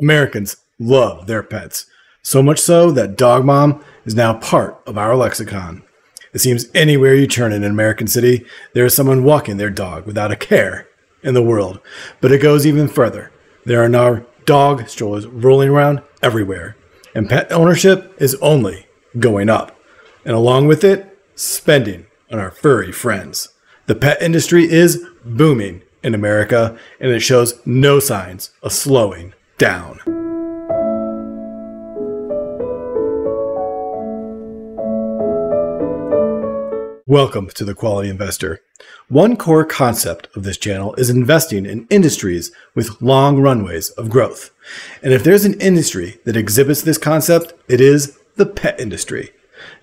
Americans love their pets, so much so that dog mom is now part of our lexicon. It seems anywhere you turn in an American city, there is someone walking their dog without a care in the world. But it goes even further. There are now dog strollers rolling around everywhere, and pet ownership is only going up. And along with it, spending on our furry friends. The pet industry is booming in America, and it shows no signs of slowing down. Welcome to The Quality Investor. One core concept of this channel is investing in industries with long runways of growth. And if there's an industry that exhibits this concept, it is the pet industry.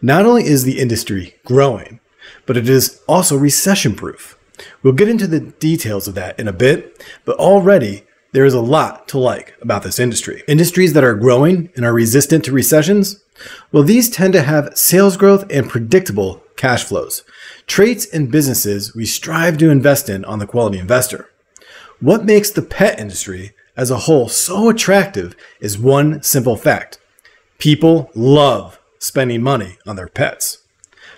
Not only is the industry growing, but it is also recession-proof. We'll get into the details of that in a bit, but already there is a lot to like about this industry. Industries that are growing and are resistant to recessions, well, these tend to have sales growth and predictable cash flows, traits and businesses we strive to invest in on The Quality Investor. What makes the pet industry as a whole so attractive is one simple fact. People love spending money on their pets.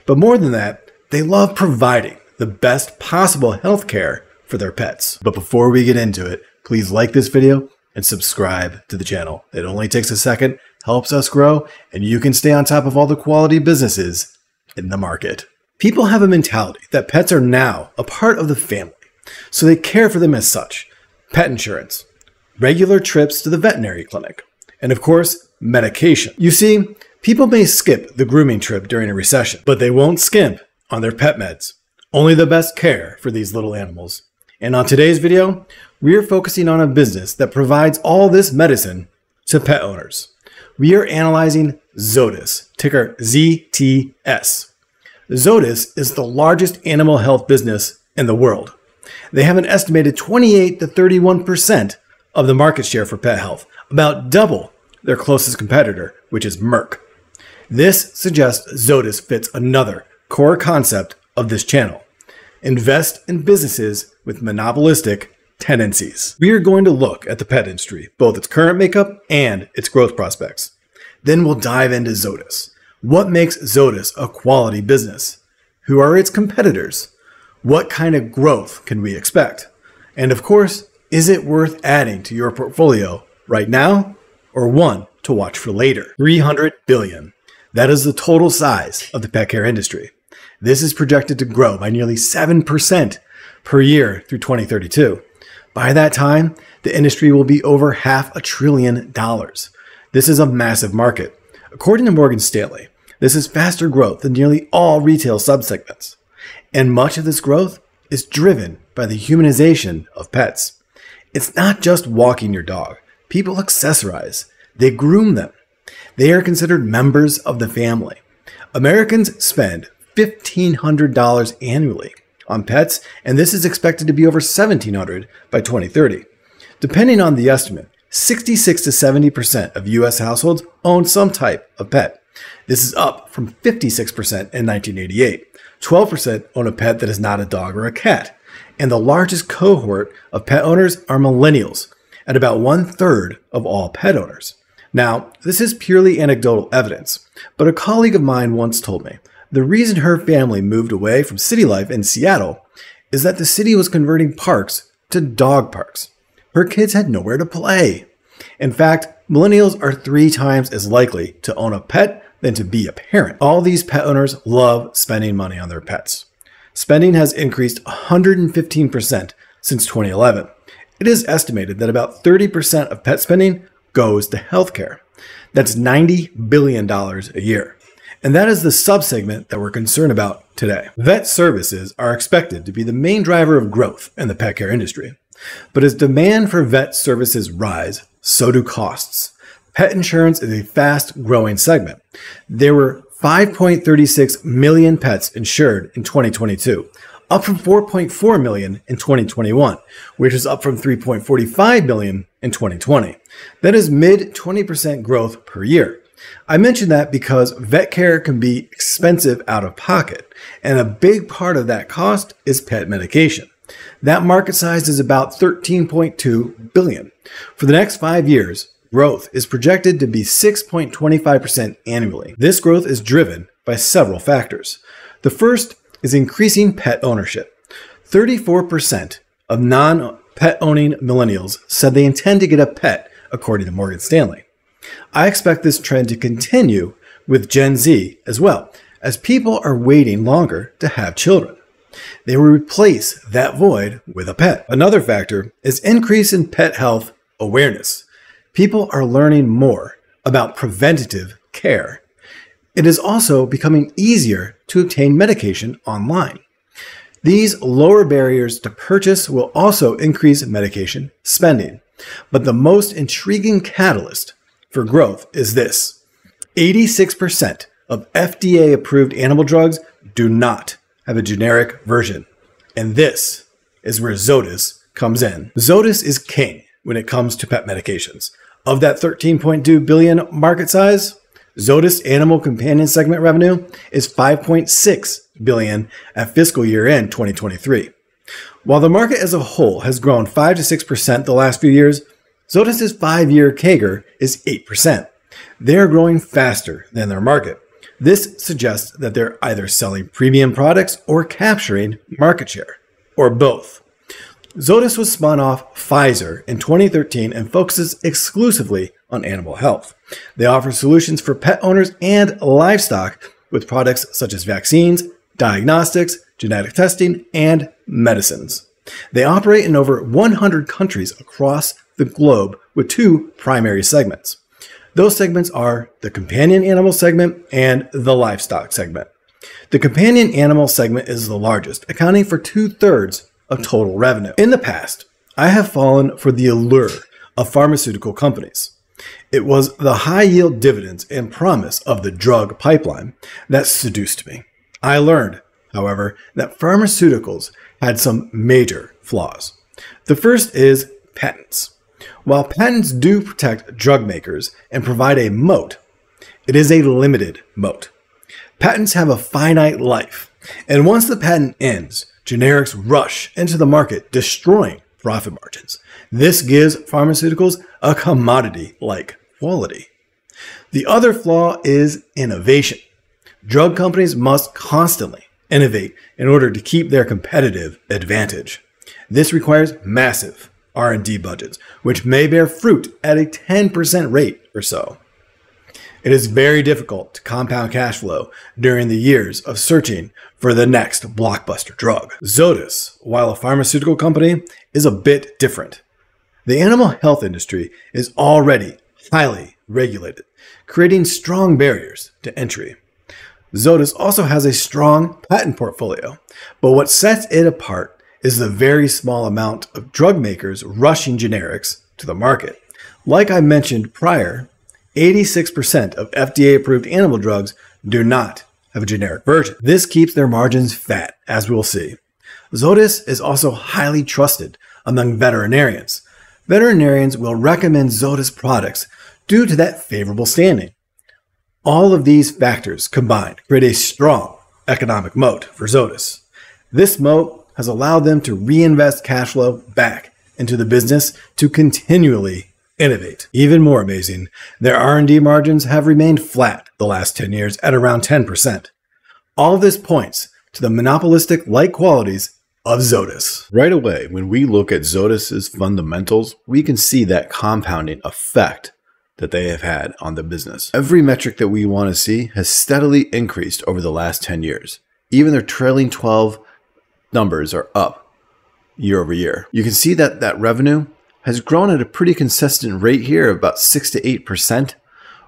But more than that, they love providing the best possible health care for their pets. But before we get into it, please like this video and subscribe to the channel. It only takes a second, helps us grow, and you can stay on top of all the quality businesses in the market. People have a mentality that pets are now a part of the family, so they care for them as such. Pet insurance, regular trips to the veterinary clinic, and of course, medication. You see, people may skip the grooming trip during a recession, but they won't skimp on their pet meds. Only the best care for these little animals. And on today's video, we are focusing on a business that provides all this medicine to pet owners. We are analyzing Zoetis, ticker ZTS. Zoetis is the largest animal health business in the world. They have an estimated 28 to 31% of the market share for pet health, about double their closest competitor, which is Merck. This suggests Zoetis fits another core concept of this channel. Invest in businesses with monopolistic tendencies. We are going to look at the pet industry, both its current makeup and its growth prospects. Then we'll dive into Zoetis. What makes Zoetis a quality business? Who are its competitors? What kind of growth can we expect? And of course, is it worth adding to your portfolio right now or one to watch for later? $300 billion. That is the total size of the pet care industry. This is projected to grow by nearly 7% per year through 2032. By that time, the industry will be over $500 billion. This is a massive market. According to Morgan Stanley, this is faster growth than nearly all retail subsegments. And much of this growth is driven by the humanization of pets. It's not just walking your dog. People accessorize. They groom them. They are considered members of the family. Americans spend $1,500 annually on pets, and this is expected to be over $1,700 by 2030. Depending on the estimate, 66 to 70% of U.S. households own some type of pet. This is up from 56% in 1988. 12% own a pet that is not a dog or a cat. And the largest cohort of pet owners are millennials, at about 1/3 of all pet owners. Now, this is purely anecdotal evidence, but a colleague of mine once told me the reason her family moved away from city life in Seattle is that the city was converting parks to dog parks. Her kids had nowhere to play. In fact, millennials are 3 times as likely to own a pet than to be a parent. All these pet owners love spending money on their pets. Spending has increased 115% since 2011. It is estimated that about 30% of pet spending goes to healthcare. That's $90 billion a year. And that is the subsegment that we're concerned about today. Vet services are expected to be the main driver of growth in the pet care industry. But as demand for vet services rise, so do costs. Pet insurance is a fast-growing segment. There were 5.36 million pets insured in 2022, up from 4.4 million in 2021, which is up from 3.45 million in 2020. That is mid-20% growth per year. I mention that because vet care can be expensive out of pocket, and a big part of that cost is pet medication. That market size is about $13.2 billion. For the next 5 years, growth is projected to be 6.25% annually. This growth is driven by several factors. The first is increasing pet ownership. 34% of non-pet owning millennials said they intend to get a pet, according to Morgan Stanley. I expect this trend to continue with Gen Z as well, as people are waiting longer to have children. They will replace that void with a pet. Another factor is increase in pet health awareness. People are learning more about preventative care. It is also becoming easier to obtain medication online. These lower barriers to purchase will also increase medication spending. But the most intriguing catalyst for growth is this: 86% of FDA-approved animal drugs do not have a generic version. And this is where Zoetis comes in. Zoetis is king when it comes to pet medications. Of that $13.2 billion market size, Zoetis animal companion segment revenue is $5.6 billion at fiscal year end 2023. While the market as a whole has grown 5 to 6% the last few years, Zoetis' 5-year CAGR is 8%. They are growing faster than their market. This suggests that they're either selling premium products or capturing market share, or both. Zoetis was spun off Pfizer in 2013 and focuses exclusively on animal health. They offer solutions for pet owners and livestock with products such as vaccines, diagnostics, genetic testing, and medicines. They operate in over 100 countries across the globe with two primary segments. Those segments are the companion animal segment and the livestock segment. The companion animal segment is the largest, accounting for 2/3 of total revenue. In the past, I have fallen for the allure of pharmaceutical companies. It was the high-yield dividends and promise of the drug pipeline that seduced me. I learned, however, that pharmaceuticals had some major flaws. The first is patents. While patents do protect drug makers and provide a moat, it is a limited moat. Patents have a finite life, and once the patent ends, generics rush into the market, destroying profit margins. This gives pharmaceuticals a commodity-like quality. The other flaw is innovation. Drug companies must constantly innovate in order to keep their competitive advantage. This requires massive R&D budgets, which may bear fruit at a 10% rate or so. It is very difficult to compound cash flow during the years of searching for the next blockbuster drug. Zoetis, while a pharmaceutical company, is a bit different. The animal health industry is already highly regulated, creating strong barriers to entry. Zoetis also has a strong patent portfolio, but what sets it apart is the very small amount of drug makers rushing generics to the market. Like I mentioned prior, 86% of FDA-approved animal drugs do not have a generic version. This keeps their margins fat, as we'll see. Zoetis is also highly trusted among veterinarians. Veterinarians will recommend Zoetis products due to that favorable standing. All of these factors combined create a strong economic moat for Zoetis. This moat has allowed them to reinvest cash flow back into the business to continually innovate. Even more amazing, their R&D margins have remained flat the last 10 years at around 10%. All of this points to the monopolistic-like qualities of Zoetis. Right away, when we look at Zoetis' fundamentals, we can see that compounding effect that they have had on the business. Every metric that we want to see has steadily increased over the last 10 years. Even their trailing 12 numbers are up year over year. You can see that that revenue has grown at a pretty consistent rate here, about 6 to 8%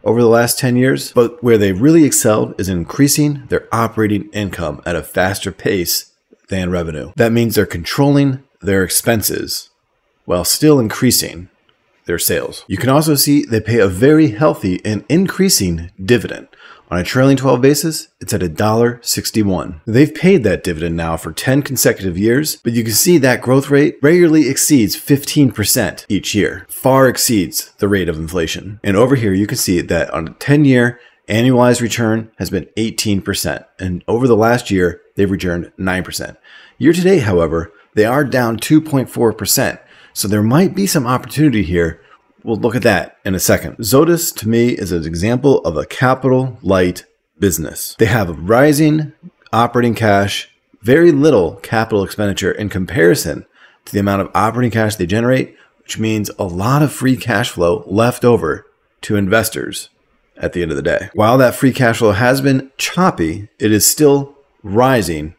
over the last 10 years. But where they really excelled is in increasing their operating income at a faster pace than revenue. That means they're controlling their expenses while still increasing their sales. You can also see they pay a very healthy and increasing dividend. On a trailing 12 basis, it's at $1.61. They've paid that dividend now for 10 consecutive years, but you can see that growth rate regularly exceeds 15% each year, far exceeds the rate of inflation. And over here, you can see that on a 10-year annualized return has been 18%. And over the last year, they've returned 9%. Year to date, however, they are down 2.4%. So there might be some opportunity here We'll look at that in a second. Zoetis, to me, is an example of a capital light business. They have a rising operating cash, very little capital expenditure in comparison to the amount of operating cash they generate, which means a lot of free cash flow left over to investors at the end of the day. While that free cash flow has been choppy, it is still rising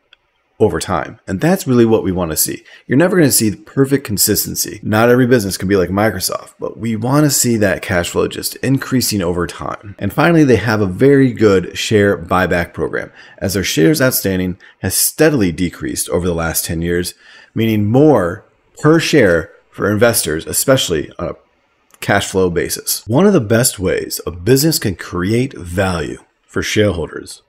over time. And that's really what we want to see. You're never going to see the perfect consistency. Not every business can be like Microsoft, but we want to see that cash flow just increasing over time. And finally, they have a very good share buyback program, as their shares outstanding has steadily decreased over the last 10 years, meaning more per share for investors, especially on a cash flow basis. One of the best ways a business can create value for shareholders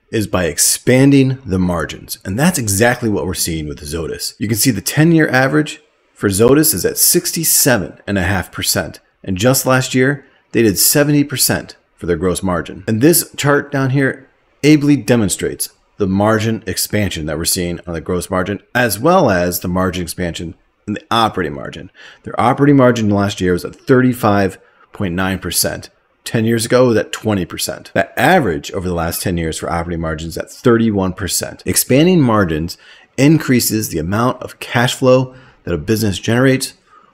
is by expanding the margins. And that's exactly what we're seeing with Zoetis. You can see the 10-year average for Zoetis is at 67.5%. And just last year, they did 70% for their gross margin. And this chart down here ably demonstrates the margin expansion that we're seeing on the gross margin, as well as the margin expansion in the operating margin. Their operating margin last year was at 35.9%. 10 years ago, it was at 20%. That average over the last 10 years for operating margins at 31%. Expanding margins increases the amount of cash flow that a business generates,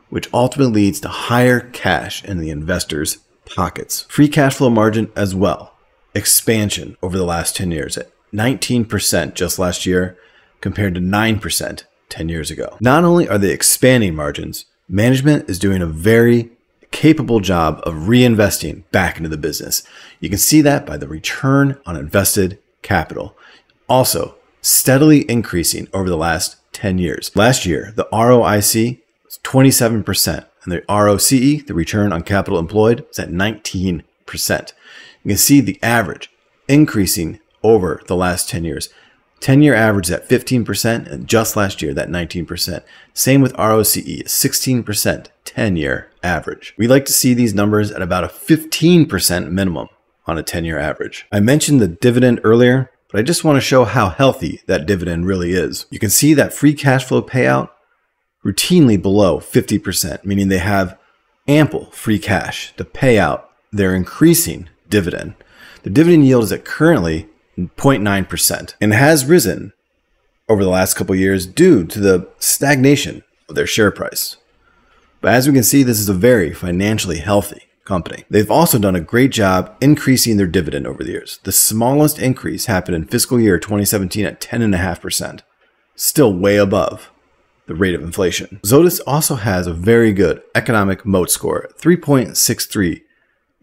which ultimately leads to higher cash in the investors' pockets. Free cash flow margin as well. Expansion over the last 10 years at 19% just last year compared to 9% 10 years ago. Not only are they expanding margins, management is doing a very capable job of reinvesting back into the business. You can see that by the return on invested capital. Also, steadily increasing over the last 10 years. Last year, the ROIC was 27%, and the ROCE, the return on capital employed, is at 19%. You can see the average increasing over the last 10 years. 10-year average is at 15%, and just last year, that 19%. Same with ROCE, 16%, 10-year average. We like to see these numbers at about a 15% minimum on a 10-year average. I mentioned the dividend earlier, but I just want to show how healthy that dividend really is. You can see that free cash flow payout routinely below 50%, meaning they have ample free cash to pay out their increasing dividend. The dividend yield is at currently 0.9% and has risen over the last couple of years due to the stagnation of their share price. But as we can see, this is a very financially healthy company. They've also done a great job increasing their dividend over the years. The smallest increase happened in fiscal year 2017 at 10.5%, still way above the rate of inflation. Zoetis also has a very good economic moat score, 3.63,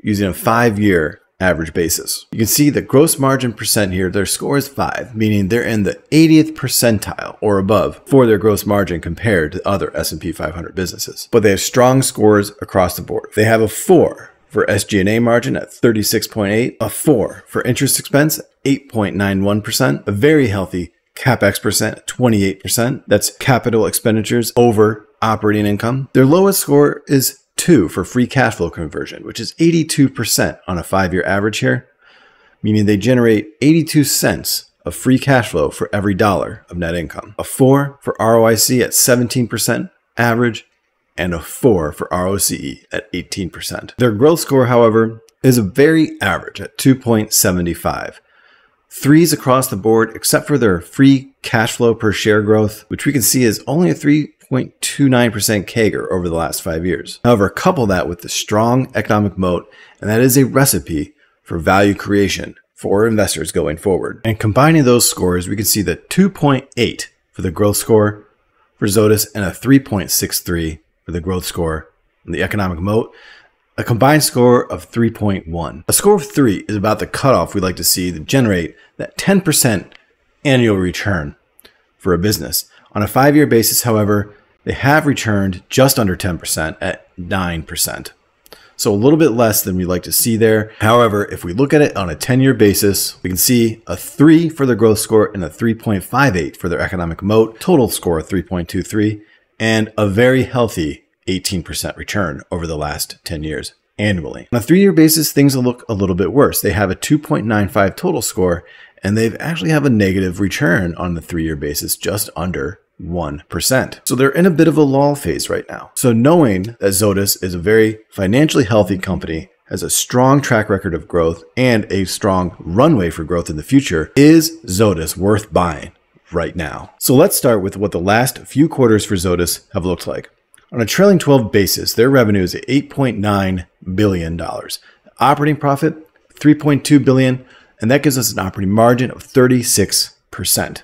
using a 5-year average basis. You can see the gross margin percent here, their score is 5, meaning they're in the 80th percentile or above for their gross margin compared to other S&P 500 businesses. But they have strong scores across the board. They have a 4 for SG&A margin at 36.8, a 4 for interest expense at 8.91%, a very healthy CapEx percent at 28%. That's capital expenditures over operating income. Their lowest score is 2 for free cash flow conversion, which is 82% on a 5-year average here, meaning they generate 82 cents of free cash flow for every dollar of net income. A 4 for ROIC at 17% average, and a 4 for ROCE at 18%. Their growth score, however, is a very average at 2.75. 3s across the board, except for their free cash flow per share growth, which we can see is only a 3.29% CAGR over the last 5 years. However, couple that with the strong economic moat, and that is a recipe for value creation for investors going forward. And combining those scores, we can see the 2.8 for the growth score for Zoetis and a 3.63 for the growth score in the economic moat, a combined score of 3.1. A score of 3 is about the cutoff we like to see to generate that 10% annual return for a business. On a 5-year basis, however, they have returned just under 10% at 9%. So a little bit less than we like to see there. However, if we look at it on a 10-year basis, we can see a 3 for the growth score and a 3.58 for their economic moat, total score of 3.23, and a very healthy 18% return over the last 10 years annually. On a 3-year basis, things will look a little bit worse. They have a 2.95 total score, and they've actually have a negative return on the 3-year basis, just under 1%. So they're in a bit of a lull phase right now. So knowing that Zoetis is a very financially healthy company, has a strong track record of growth and a strong runway for growth in the future, is Zoetis worth buying right now? So let's start with what the last few quarters for Zoetis have looked like. On a trailing 12 basis, their revenue is $8.9 billion. Operating profit, $3.2 billion, and that gives us an operating margin of 36%.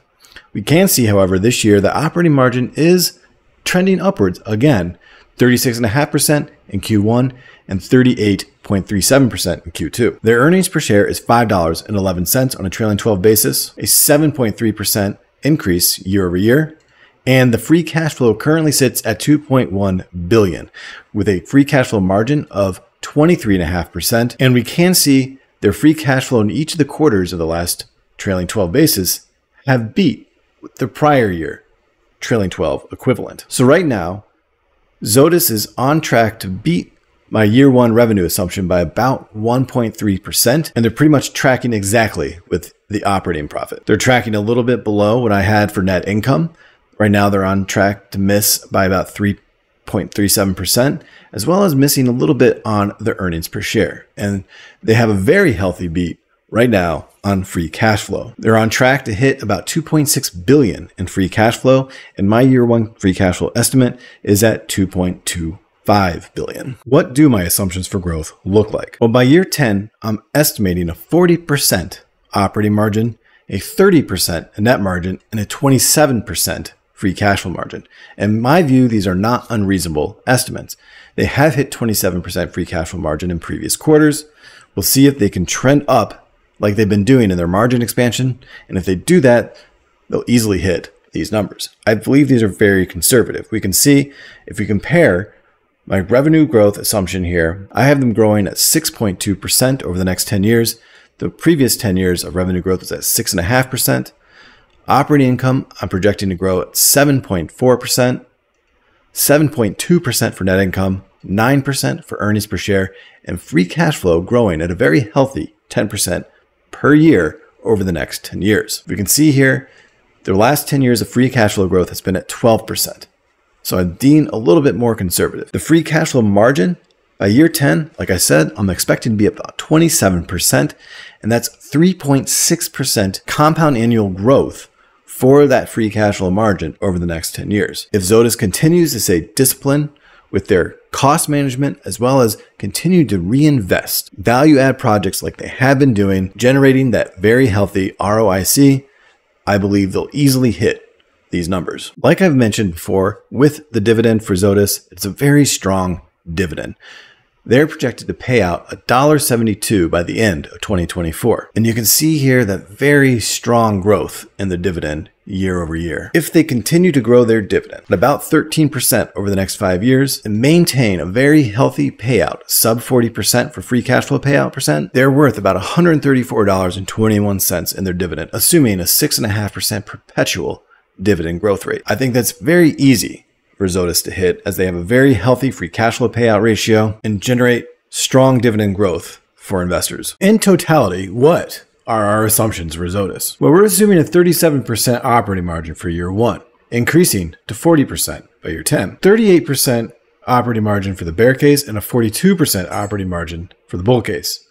We can see, however, this year the operating margin is trending upwards again, 36.5% in Q1 and 38.37% in Q2. Their earnings per share is $5.11 on a trailing 12 basis, a 7.3% increase year over year. And the free cash flow currently sits at $2.1 billion with a free cash flow margin of 23.5%. And we can see their free cash flow in each of the quarters of the last trailing 12 basis have beat the prior year trailing 12 equivalent. So right now, Zoetis is on track to beat my year one revenue assumption by about 1.3%. And they're pretty much tracking exactly with the operating profit. They're tracking a little bit below what I had for net income. Right now, they're on track to miss by about 3.37%, as well as missing a little bit on their earnings per share. And they have a very healthy beat right now on free cash flow. They're on track to hit about $2.6 billion in free cash flow, and my year one free cash flow estimate is at $2.25 billion. What do my assumptions for growth look like? Well, by year 10, I'm estimating a 40% operating margin, a 30% net margin, and a 27% free cash flow margin. In my view, these are not unreasonable estimates. They have hit 27% free cash flow margin in previous quarters. We'll see if they can trend up like they've been doing in their margin expansion. And if they do that, they'll easily hit these numbers. I believe these are very conservative. We can see if we compare my revenue growth assumption here, I have them growing at 6.2% over the next 10 years. The previous 10 years of revenue growth was at 6.5%. Operating income, I'm projecting to grow at 7.4%, 7.2% for net income, 9% for earnings per share, and free cash flow growing at a very healthy 10% per year over the next 10 years. We can see here, their last 10 years of free cash flow growth has been at 12%. So I'm being a little bit more conservative. The free cash flow margin by year 10, like I said, I'm expecting to be about 27%, and that's 3.6% compound annual growth for that free cash flow margin over the next 10 years. If Zoetis continues to stay disciplined with their cost management, as well as continue to reinvest value add projects like they have been doing, generating that very healthy ROIC, I believe they'll easily hit these numbers. Like I've mentioned before, with the dividend for Zoetis, it's a very strong dividend. They're projected to pay out $1.72 by the end of 2024. And you can see here that very strong growth in the dividend year over year. If they continue to grow their dividend at about 13% over the next 5 years and maintain a very healthy payout, sub 40% for free cash flow payout percent, they're worth about $134.21 in their dividend, assuming a 6.5% perpetual dividend growth rate. I think that's very easy for Zoetis to hit, as they have a very healthy free cash flow payout ratio and generate strong dividend growth for investors. In totality, what are our assumptions for Zoetis? Well, we're assuming a 37% operating margin for year one, increasing to 40% by year 10, 38% operating margin for the bear case, and a 42% operating margin for the bull case.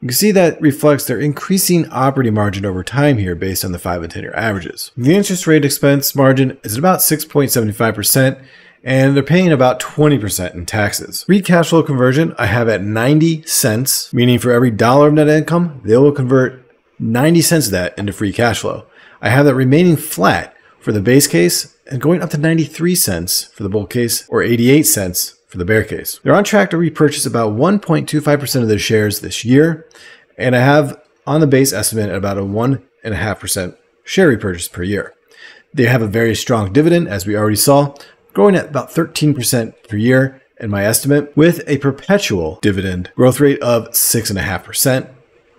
You can see that reflects their increasing operating margin over time here based on the 5 and 10 year averages. The interest rate expense margin is about 6.75%, and they're paying about 20% in taxes. Free cash flow conversion I have at 90 cents, meaning for every dollar of net income, they will convert 90 cents of that into free cash flow. I have that remaining flat for the base case and going up to 93 cents for the bull case, or 88 cents for the bear case. They're on track to repurchase about 1.25% of their shares this year, and I have on the base estimate about a 1.5% share repurchase per year. They have a very strong dividend, as we already saw, growing at about 13% per year in my estimate, with a perpetual dividend growth rate of 6.5%.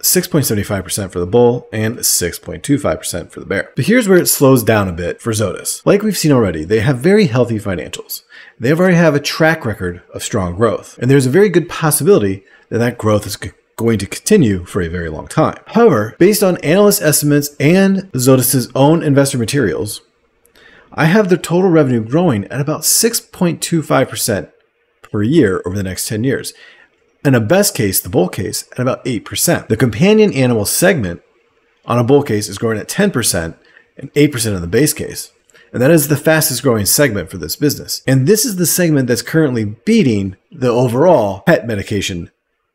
6.75% for the bull, and 6.25% for the bear. But here's where it slows down a bit for Zoetis. Like we've seen already, they have very healthy financials. They already have a track record of strong growth, and there's a very good possibility that that growth is going to continue for a very long time. However, based on analyst estimates and Zoetis' own investor materials, I have their total revenue growing at about 6.25% per year over the next 10 years. In a best case, the bull case, at about 8%. The companion animal segment on a bull case is growing at 10% and 8% in the base case. And that is the fastest growing segment for this business. And this is the segment that's currently beating the overall pet medication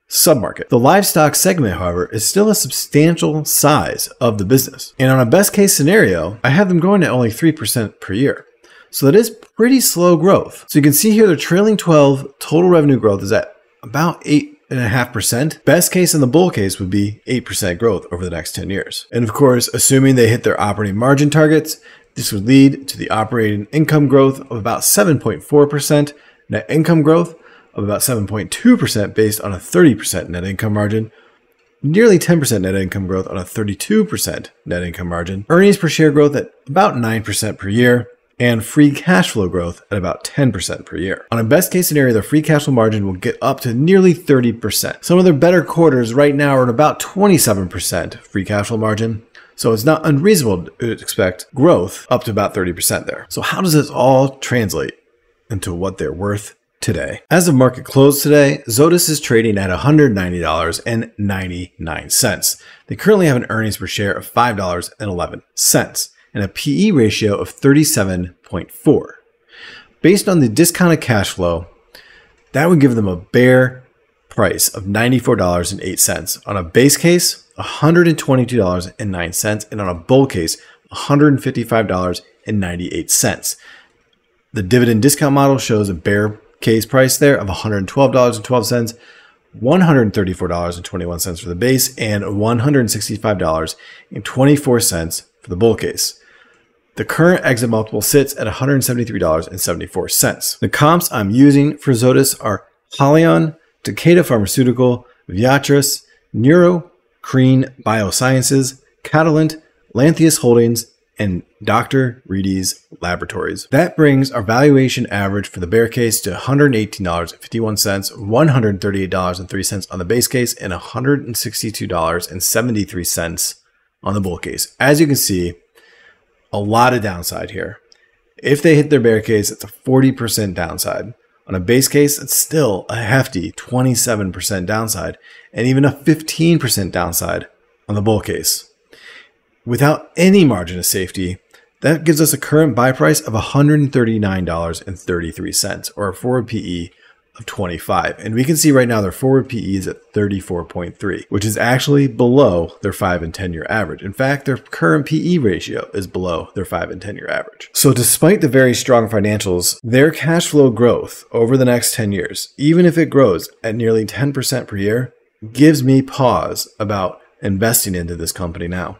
submarket. The livestock segment, however, is still a substantial size of the business. And on a best case scenario, I have them growing at only 3% per year. So that is pretty slow growth. So you can see here the trailing 12 total revenue growth is at about 8.5%. Best case in the bull case would be 8% growth over the next 10 years. And of course, assuming they hit their operating margin targets, this would lead to the operating income growth of about 7.4%, net income growth of about 7.2% based on a 30% net income margin, nearly 10% net income growth on a 32% net income margin, earnings per share growth at about 9% per year, and free cash flow growth at about 10% per year. On a best case scenario, the free cash flow margin will get up to nearly 30%. Some of their better quarters right now are at about 27% free cash flow margin. So it's not unreasonable to expect growth up to about 30% there. So how does this all translate into what they're worth today? As of market close today, Zoetis is trading at $190.99. They currently have an earnings per share of $5.11 and a PE ratio of 37.4. Based on the discounted cash flow, that would give them a bare price of $94.08. On a base case, $122.09, and on a bull case, $155.98. The dividend discount model shows a bear case price there of $112.12, $134.21 for the base, and $165.24 for the bull case. The current exit multiple sits at $173.74. The comps I'm using for Zoetis are Haleon, Takeda Pharmaceutical, Viatris, Neuro, Crane Biosciences, Catalent, Lantheus Holdings, and Dr. Reddy's Laboratories. That brings our valuation average for the bear case to $118.51, $138.03 on the base case, and $162.73 on the bull case. As you can see, a lot of downside here. If they hit their bear case, it's a 40% downside. On a base case, it's still a hefty 27% downside, and even a 15% downside on the bull case. Without any margin of safety, that gives us a current buy price of $139.33, or a forward PE of 25. And we can see right now their forward PE is at 34.3, which is actually below their 5 and 10 year average. In fact, their current PE ratio is below their 5 and 10 year average. So despite the very strong financials, their cash flow growth over the next 10 years, even if it grows at nearly 10% per year, gives me pause about investing into this company now.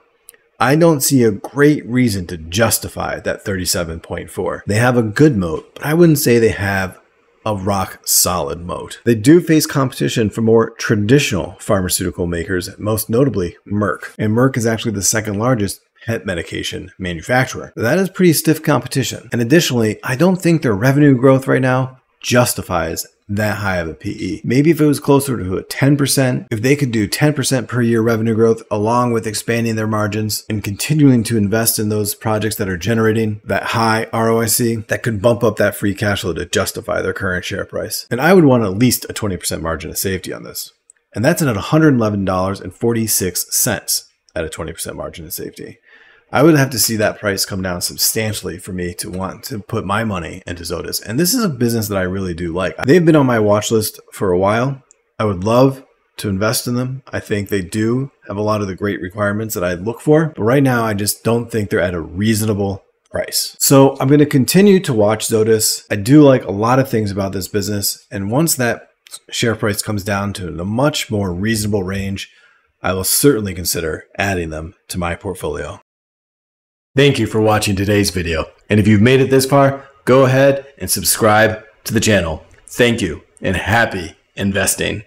I don't see a great reason to justify that 37.4. They have a good moat, but I wouldn't say they have a rock solid moat. They do face competition from more traditional pharmaceutical makers, most notably Merck. And Merck is actually the second largest pet medication manufacturer. That is pretty stiff competition. And additionally, I don't think their revenue growth right now justifies that high of a PE. Maybe if it was closer to a 10%, if they could do 10% per year revenue growth along with expanding their margins and continuing to invest in those projects that are generating that high ROIC, that could bump up that free cash flow to justify their current share price. And I would want at least a 20% margin of safety on this. And that's at $111.46 at a 20% margin of safety. I would have to see that price come down substantially for me to want to put my money into Zoetis. And this is a business that I really do like. They've been on my watch list for a while. I would love to invest in them. I think they do have a lot of the great requirements that I look for. But right now, I just don't think they're at a reasonable price. So I'm going to continue to watch Zoetis. I do like a lot of things about this business. And once that share price comes down to a much more reasonable range, I will certainly consider adding them to my portfolio. Thank you for watching today's video. And if you've made it this far, go ahead and subscribe to the channel. Thank you and happy investing.